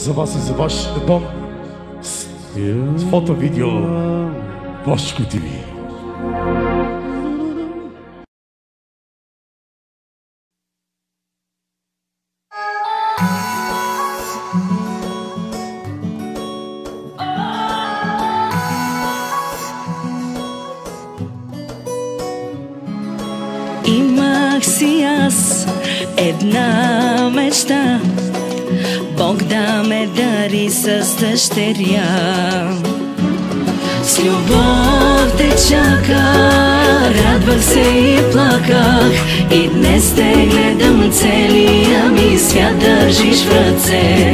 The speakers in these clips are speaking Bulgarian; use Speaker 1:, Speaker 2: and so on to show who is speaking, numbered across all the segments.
Speaker 1: за вас и за вашия дом с фото-видео Бошко ТВ.
Speaker 2: Имах си аз една мечта, Бог да ме дари с дъщеря. С любов те чаках, радвах се и плаках, и днес те гледам, целия ми свят държиш в ръце.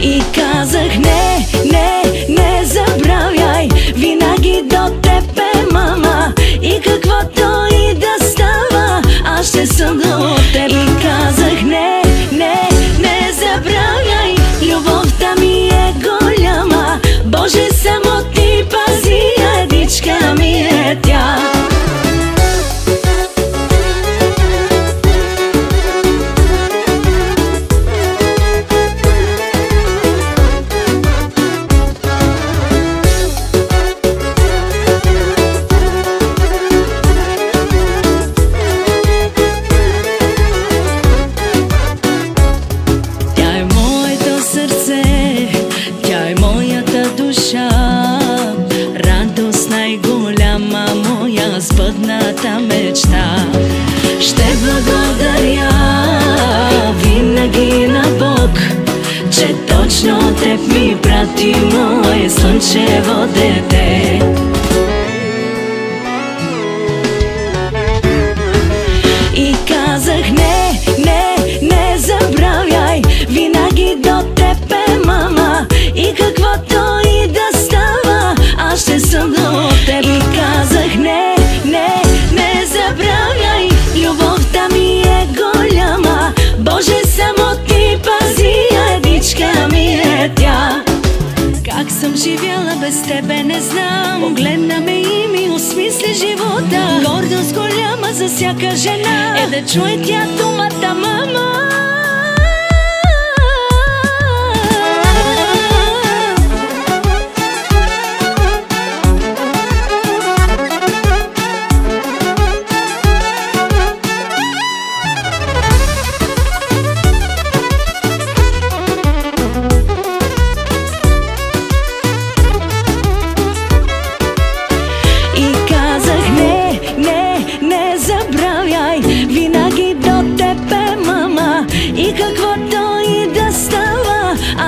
Speaker 2: И казах не, не, не забравяй, винаги до теб е мама, и каквото и да става, аз ще съм до теб. И казах не, не, не забравяй, любовта ми е голяма, Боже, само ти пази, едичка ми е тя. Сбъдната мечта, ще благодаря винаги на Бог, че точно теб ми прати, мое слънчево дете. И казах не, не, не забравяй, винаги до теб е мама, и каквото и да става, аз ще съм до теб. И казах не, не, не забравяй, любовта ми е голяма, Боже, само ти пази, едичка ми е тя. Как съм живяла без тебе не знам, погледна ме и ми осмисли живота. Гордост голяма за всяка жена е да чуе тя думата мама.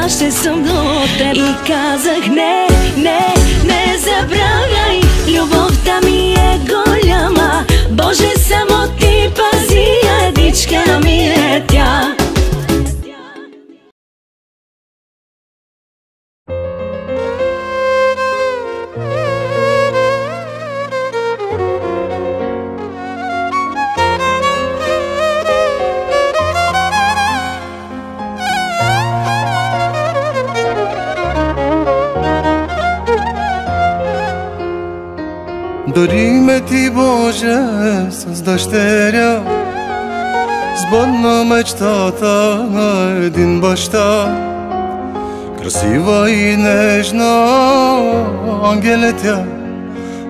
Speaker 2: Ще съм до теб. И казах не, не, не забравяй, любовта ми е голяма, Боже, само ти пази, едичка ми е тя.
Speaker 3: Дари ме ти, Боже, с дъщеря, сбъдна мечтата на един баща. Красива и нежна, ангеле тя,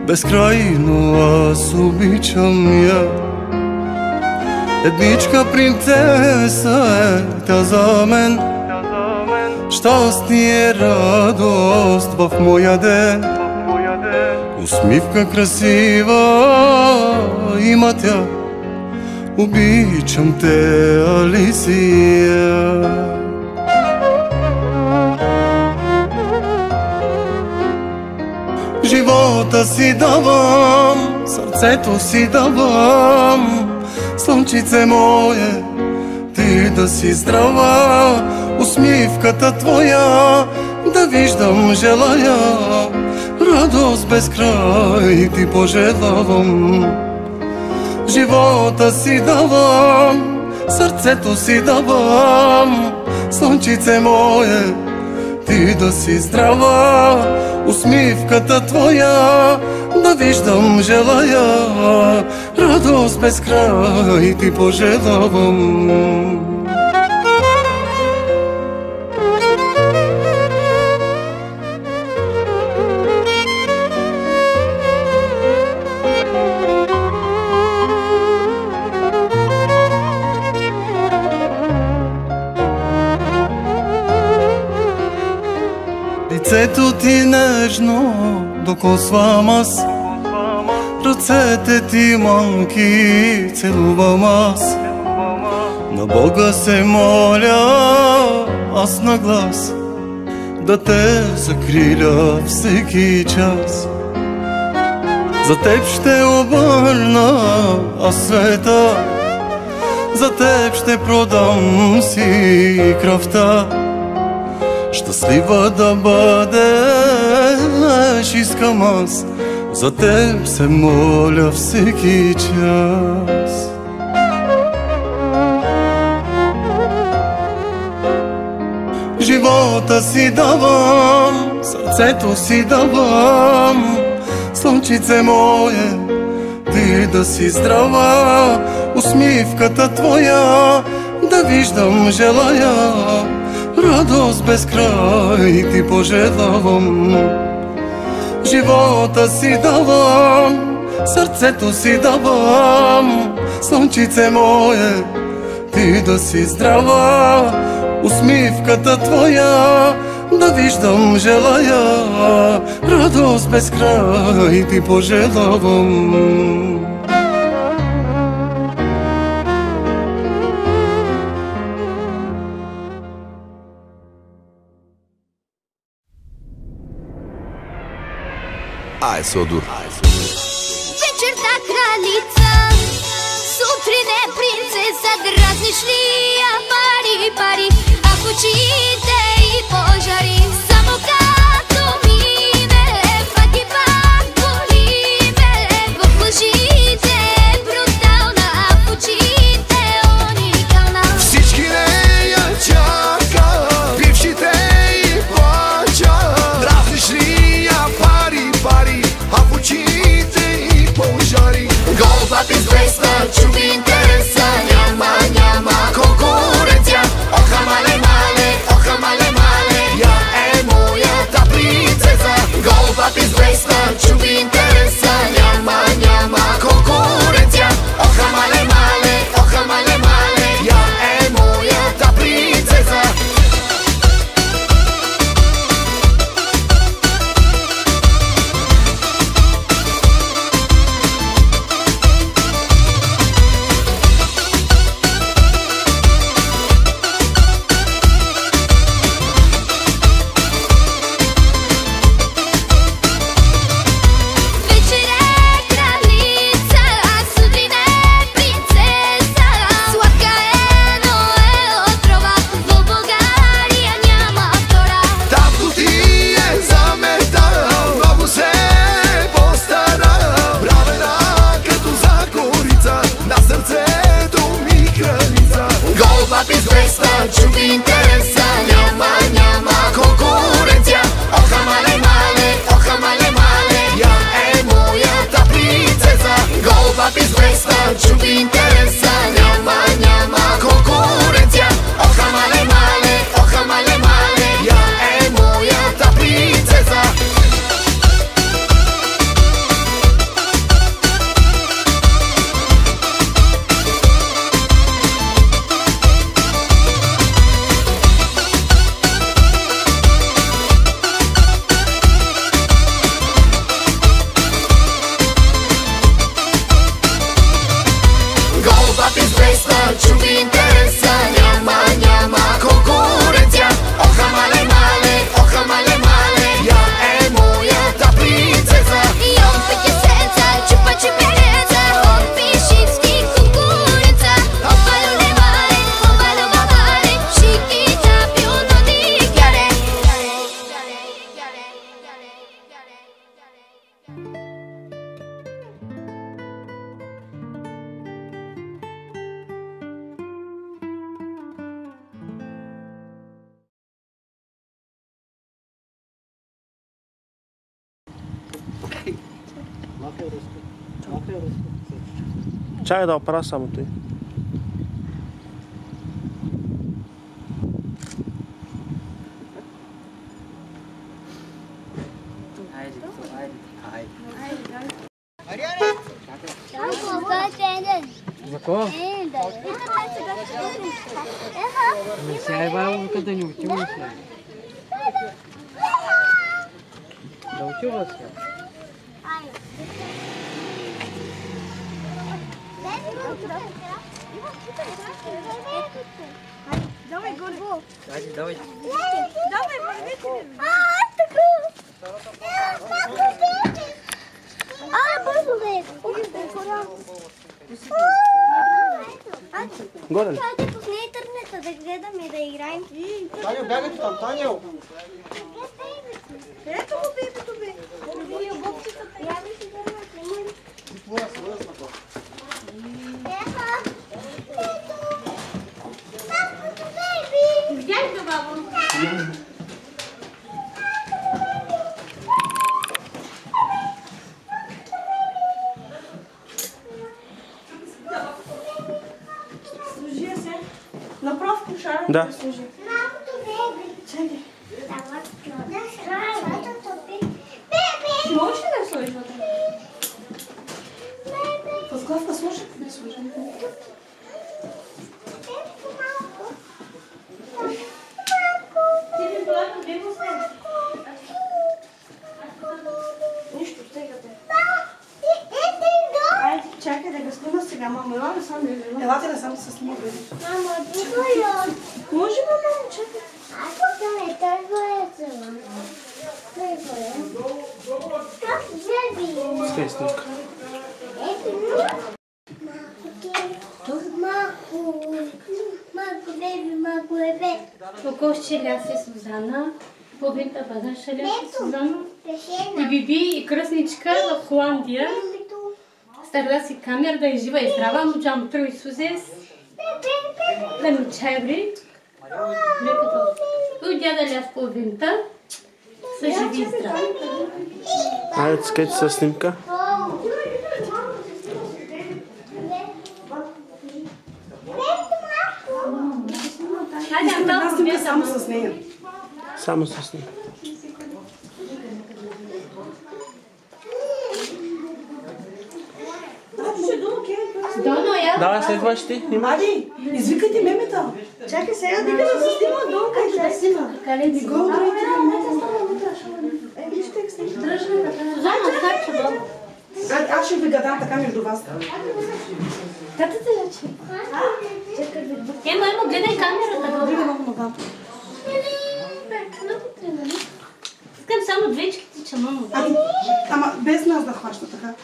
Speaker 3: безкрайно аз обичам я. Едничка принцеса е тя за мен, щастие, радост в моя ден. Усмивка красива има тя, обичам те, Алисия. Живота си давам, сърцето си давам, слънчице мое, ти да си здрава. Усмивката твоя да виждам желая, радост без край ти пожелавам. Живота си давам, сърцето си давам, слънчице мое, ти да си здрава. Усмивката твоя да да виждам, желая радост без край ти пожелавам. Лицето ти нежно докосвам аз, ръцете ти малки целувам аз. На Бога се моля аз на глас, да те закриля всеки час. За теб ще обърна аз света, за теб ще продам си кръвта. Щастлива да бъдеш искам аз, за теб се моля всеки час. Живота си давам, сърцето си давам, слънчице мое, ти да си здрава. Усмивката твоя да виждам, желая радост без край ти пожелавам. Живота си давам, сърцето си давам, слънчице мое, ти да си здрава. Усмивката твоя да виждам, желая радост без край ти пожелавам.
Speaker 4: Содур.
Speaker 5: Вечерта кралица, сутрин е принцеса, дразниш ли я пари, пари, а в очите и пожари. Само като мине, пак и пак боли ме, в лъжите брутална, а в очите уникална.
Speaker 4: Всички нея чакат, бившите и плачат. Дразниш ли я пари, пари, а в очите и пожари. Голбът известна, чуви интереса, няма, няма конкуренция. Оха мале, мале, оха мале, мале, я е моята принцеса. Голбът известна, чуви интереса, няма, няма конкуренция. Оха мале, мале, оха мале, мале, я е моята принцеса. Чуви интереса, няма, няма конкуренция. Оха мале, мале, оха мале, мале, я е моята принцеса. Голбът известна, чуви интереса, няма, няма конкуренция. Оха мале, мале, оха мале, мале, я е моята принцеса.
Speaker 6: Чакай да опра само той.
Speaker 7: За кого? Сега Ивайло вика да ни отива сега. Да отива сега.
Speaker 5: Давай, Горго.
Speaker 7: Давай.
Speaker 5: Давай, вървете. Бързо бе.
Speaker 6: Горе ли?
Speaker 5: Хайде, пусни интернета да гледаме, да играем.
Speaker 8: Таня, бягайте там, Таня!
Speaker 5: Ето го бебето бе. Вие бобчетата. Яви си интернет, не може. Видях го, бабо.
Speaker 9: Служи се. Направо в кошара
Speaker 6: Да.
Speaker 9: да служи.
Speaker 5: Чакай.
Speaker 9: Ще можеш ли да сложиш вътре? Възглавка служи? Не служи. Ти ми плака, де го сме? Нищо, стегате. Айде, чакай да го снима сега, мама. Ела не сам да елате да сам се снима.
Speaker 5: Мама, това
Speaker 9: Може, мама, чакай.
Speaker 5: аз съм е търгоеца. Как взеби?
Speaker 6: Скай снимка.
Speaker 5: Малко беби, малко бебе.
Speaker 10: Покощи се Сузана, побита базаша се Сузана, и Биби и кръсничка в Холандия. Старда си камер да е жива и здрава, муджам трой Сузес, да ми чайбри. Той дяда ляв половинта, са живи и здрави.
Speaker 6: Айде, скайте с снимка.
Speaker 9: Една снимка само с нея.
Speaker 6: Само с снимка.
Speaker 10: Доно, я.
Speaker 6: Давай, следваш ти.
Speaker 9: Ади, извикайте мемета. Чакай сега, дика да се снима долу, къде да снима.
Speaker 10: Кален си.
Speaker 9: Го удрайте на мемета. Вижте как снима.
Speaker 10: Сузана, скача долу.
Speaker 9: Аз ще ви гадам така между вас.
Speaker 10: Като те лечи? Емо, гледай камерата.
Speaker 9: Вига много нога.
Speaker 10: Искам само двечките, че мамо.
Speaker 9: Ама без нас да хваща така.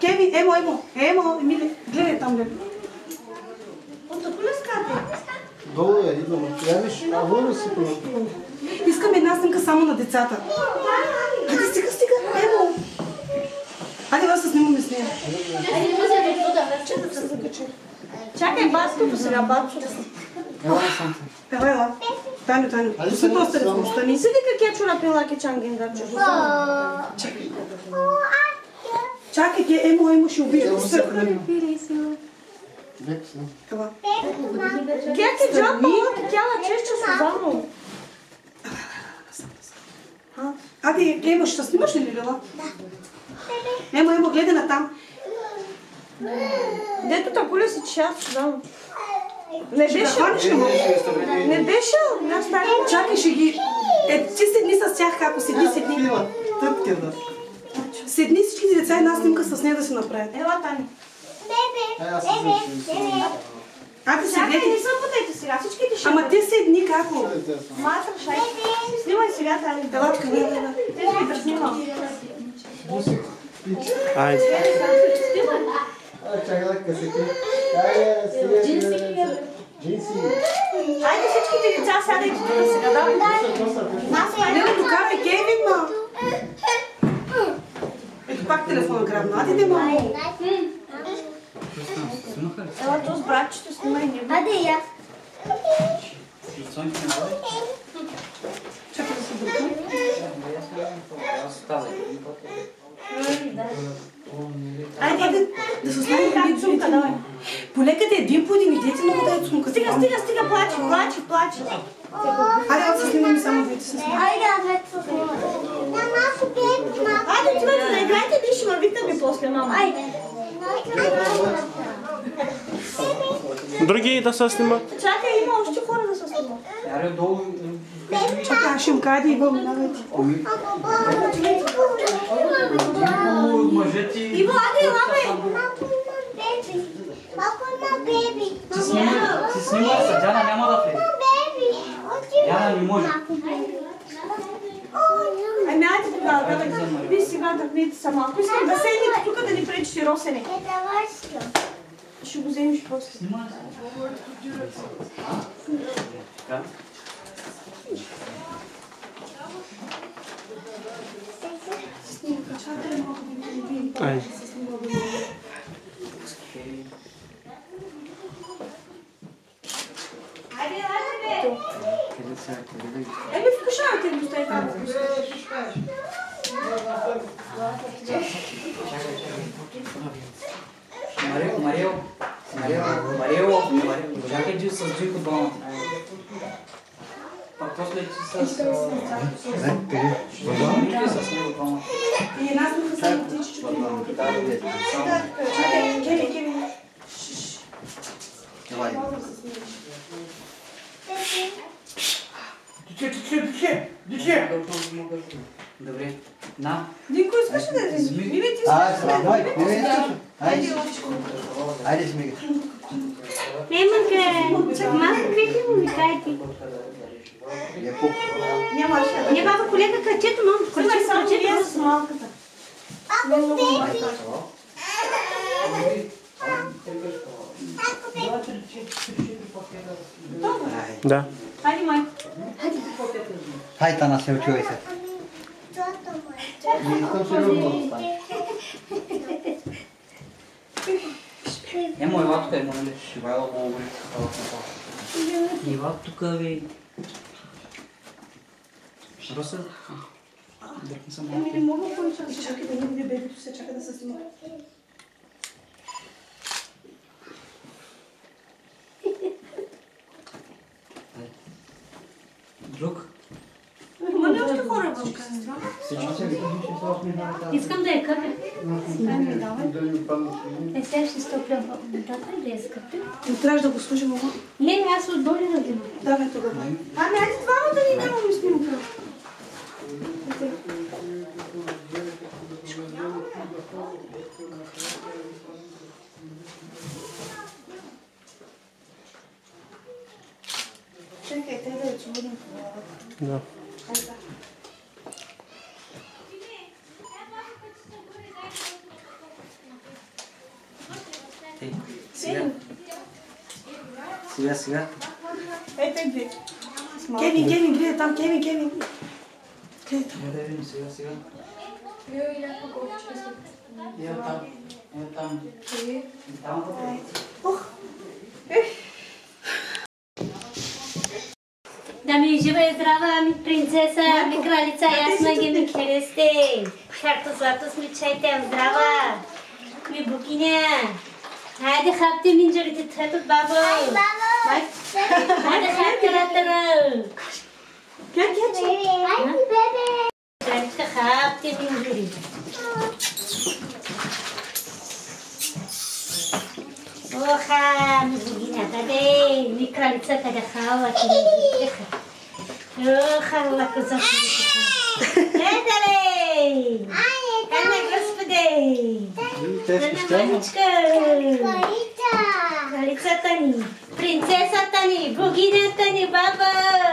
Speaker 9: Кевин, емо, Емили, гледай там, гледай. Отако ли скате?
Speaker 8: Долу е, идваме. Явиш, а вън си понапиваме.
Speaker 9: Искам една снимка само на децата. Хайде, стига, емо. Хайде, вас се снимаме с нея. Чакай, батското сега, батското. Ела. Таню. Се то сте разпустани. Седи как я чура пилаки чанген да чуш. Чакай, емо ще убиеш. Ела. Как е джапа, тя на чеща Сузано. Ади, емо, ще снимаш ли Лила? Емо, гледай на там. Дето тако ли си чеша Сузано? Не беше. Не беше. Чакай, ще ги... Ти седни с тях, како седни.
Speaker 8: Тъпки да.
Speaker 9: Седни всички деца една снимка с нея да си направят. Ела, Таня. Ти седнете. Не съм потете сега, всичките ще... Ама ти седни како? Матър, шай. Снимай сега, Таня. Ела, така не. Те ще да снимам.
Speaker 6: Айде.
Speaker 8: Чакай да късите. Джинси.
Speaker 9: Айде всичките деца сядайте тук сега, да? Не, докарай Кевин, ма. Ето пак телефона грабна. Айде, мамо. Ела, то с братчето снимай него.
Speaker 5: Аде, и аз.
Speaker 9: Чакай да се дърпна. Айде да се оставим как сумка, давай. Полекате един по един, идете много да е сумка. Стига, плачи. Айде да се снимем само двете с него.
Speaker 5: Айде,
Speaker 9: отивайте да играйте, ти ще ме викаме после, мама. Айде.
Speaker 6: Други да се снимат?
Speaker 9: Чакай, има още хора да се снимат.
Speaker 8: Аре, долу...
Speaker 9: Чакай, аз ще им кажа да Иво, давайте.
Speaker 8: Мъжете...
Speaker 9: Иво, айде, лапе!
Speaker 5: Малко на беби.
Speaker 8: Си снимай се, Диана няма да влезе. Диана не може.
Speaker 9: Ами айде тогава, давайте. Вие сега тръгнете са малко. Искам да седнете тук да ни пречите Росене. Ще го вземеш после.
Speaker 8: Снимай се. Така.
Speaker 6: Айде.
Speaker 9: Еми, вкушавайте го, стай там.
Speaker 8: Марио, чакай джи с Джико двамата. Пак после ти с... с него двамата.
Speaker 9: И една снимка само птичечко. Чакай, Кеви.
Speaker 8: Тиче! Добре. На.
Speaker 9: Динко, искаш ли да вземеш? Мими, ти
Speaker 11: Айде, смига.
Speaker 5: Малко квети му викайте.
Speaker 10: Не, баба, колега, кръчето, мамо.
Speaker 9: Кръчето с малката.
Speaker 5: Ако беби.
Speaker 6: Да.
Speaker 9: Хайде, майко.
Speaker 11: Хайде, Тана, се очувай се. Не искам сериозно да стане.
Speaker 8: Емо, ела тук, емо, нали? Шивайла го говори. Ела тук, бе. Роса? Дърпни съм малко.
Speaker 9: Еми, не мога да чакай да не видя бебето, се чака да се снима.
Speaker 8: Друг?
Speaker 9: Има ли още хора в къща?
Speaker 10: Искам да я къпя. Сега ще стопля водата и да я скъпя.
Speaker 9: Не трябваш да го служи, мама.
Speaker 10: Не, аз отдолу да взема.
Speaker 9: Давай тогава. Ами, айде двамата ни нямаме снимка. Чакай, те да я чудим.
Speaker 6: Да.
Speaker 8: Сега.
Speaker 9: Ей, две. Кевин, гледай там, Кевин. Гледай там.
Speaker 8: Я да видим сега. Я там.
Speaker 9: Ох.
Speaker 10: Да ми жива и здрава, ми принцеса, ми кралица, ясна ги ми хересте. Харто злато смичайте, здрава. Ми букиня. Хайде хапте минджарите, тътот бабо. Хайде хапте ратара. Краличка, хапте минджарите. Оха, ми богинята, де, ми кралицата да хава, ти ми богиняха. Оха, лако запомните. Ето-лей! Ана, господи! Ана, маничка! Кралицата ни, принцесата ни, богинята ни, баба!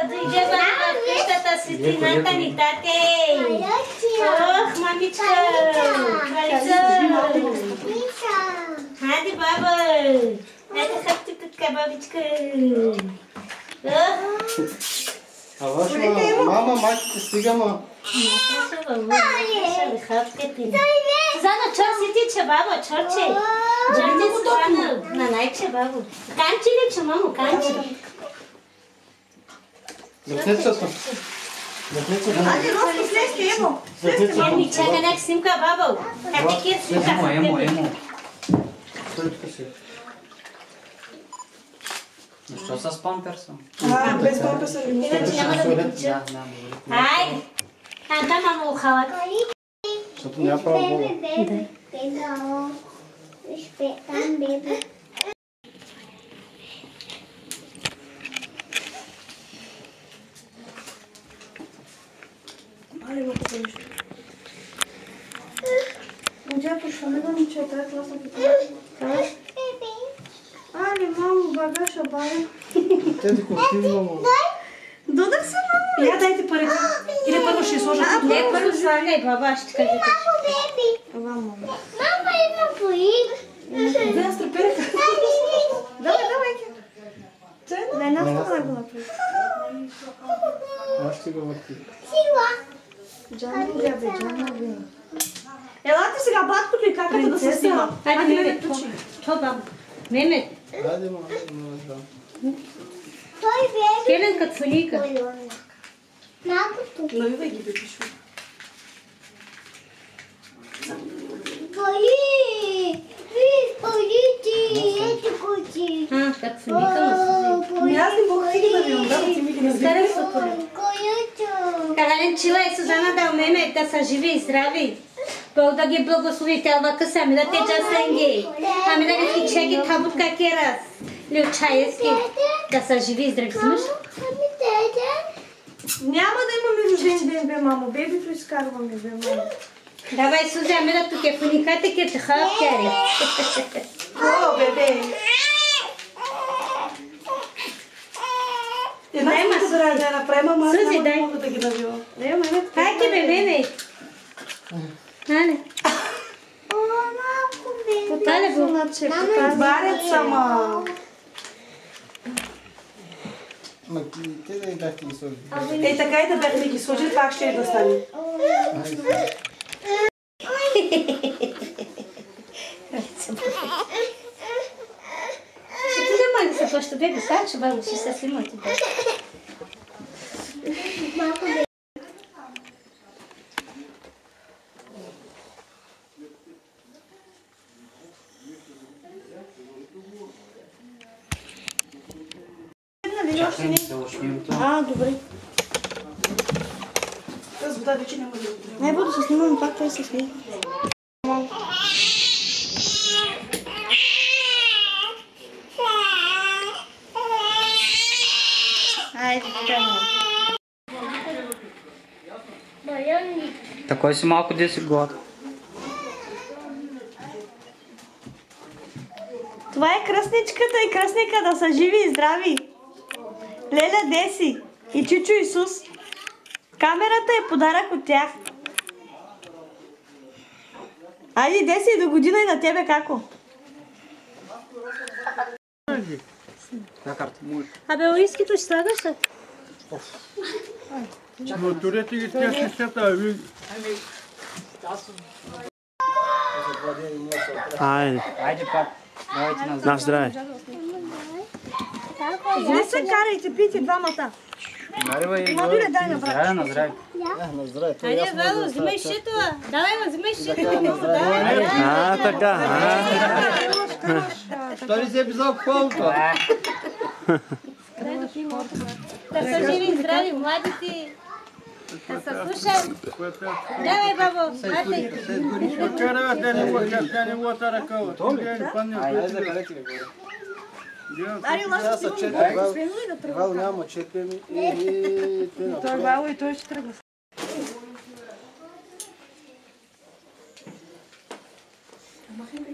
Speaker 10: Дойде баба в къщата, светлината ни, тате! Ох, мамичка! Кралица! Хайде, баба! Хайде, хапте пътка, бабичка!
Speaker 11: Мама, майките стига, ма.
Speaker 10: Сузана, чор си тича, баба, чорче! Чорче, Сузана, на най-че, бабо. Канчи ли, че, мамо, канчи?
Speaker 11: Заклецата.
Speaker 9: Айде, Роско, слезте, Емо.
Speaker 10: Ми чака някак снимка, бабо. Как е снимка?
Speaker 8: Емо. Защо с памперса?
Speaker 9: Без памперса ли?
Speaker 10: Иначе няма да ми тича. Айде! Там мамо халат.
Speaker 11: Защото няма право.
Speaker 9: Ай, ма това нещо. Дядо, ще не да ми че тази класа пита. Али, мамо, багаша, бая.
Speaker 11: Те ти колективи, мамо.
Speaker 9: Додах се, мамо. Я дайте парите. Или първо ще сложа тук.
Speaker 10: Не, първо слагай, баба, ще кажете.
Speaker 9: Мамо.
Speaker 5: Мама има пари.
Speaker 9: Да, стреперка. Давай. На една страна го направи.
Speaker 11: Аз ще го върти.
Speaker 9: Джана бе. Елате сега, баткото и каката да се снима.
Speaker 10: Хайде, Мемет. Чо, баба? Мемет.
Speaker 11: Хайде, мамо.
Speaker 5: Той бе.
Speaker 10: Хеленка цвалика.
Speaker 5: Нагото.
Speaker 9: Навивай ги, бебишо.
Speaker 5: Пари! Парите! Ето кучи!
Speaker 10: Като цвалика на Сузи.
Speaker 9: Аз не мога да ги навивам, да ти ми ги навивам.
Speaker 10: Старай се отвори. Кагален чила и Сузана да Мемет да са живи и здрави. Бог да ги благослови тялва къса, ами да те джасенги. Ами да ги чеки табутка керас. Лючаески. Да са живи и здрави. Смеш?
Speaker 9: Няма да имаме рожден ден, бе, мамо. Бебито изкарваме, бе, мамо.
Speaker 10: Давай, Сузи, ами да тук е фуниката ке те хапкяри.
Speaker 9: О, бебе. Дай ма се да я направим, ама аз няма да мога да ги навивам.
Speaker 10: Хайде, бе, Мемет. Ане.
Speaker 9: Потале го. Отварят сама.
Speaker 11: Ма те да и бяхте ги сложили.
Speaker 9: Ей, така и да бяхме ги сложили, пак ще да стане.
Speaker 10: Ти да мали се пъща, беби, сега ще бъде, ще се снимате.
Speaker 8: Чакай да ушнем това.
Speaker 9: Добре. Тази вода вече няма да го трябва. Не буду се снимам, пак той се смие. Айде, така.
Speaker 8: Такой си малко 10 года.
Speaker 9: Това е кръстничката и кръстника да са живи и здрави. Леля, Деси и Чичо Исус. Камерата е подарък от тях. Айде, Деси, до година и на тебе како?
Speaker 10: Абе, оискито ще слагаш ли?
Speaker 1: Моторете ги тя сестата, а ви...
Speaker 6: Айде.
Speaker 8: Айде пак. Давайте
Speaker 6: На здраве.
Speaker 9: Не се карайте, пийте двамата. Мамиле, дай на брат.
Speaker 8: На здраве.
Speaker 11: На здраве.
Speaker 10: Айде, Вало, взимай шито. Давай, взимай шито.
Speaker 6: Така.
Speaker 11: Той ли се е писал пълто?
Speaker 10: Да са живи и здрави, младите. Да се слушай. Давай, бабо, млади.
Speaker 11: Сега са четири. Вал няма четири.
Speaker 9: Той е Вало и той ще тръгва. Махай, бе.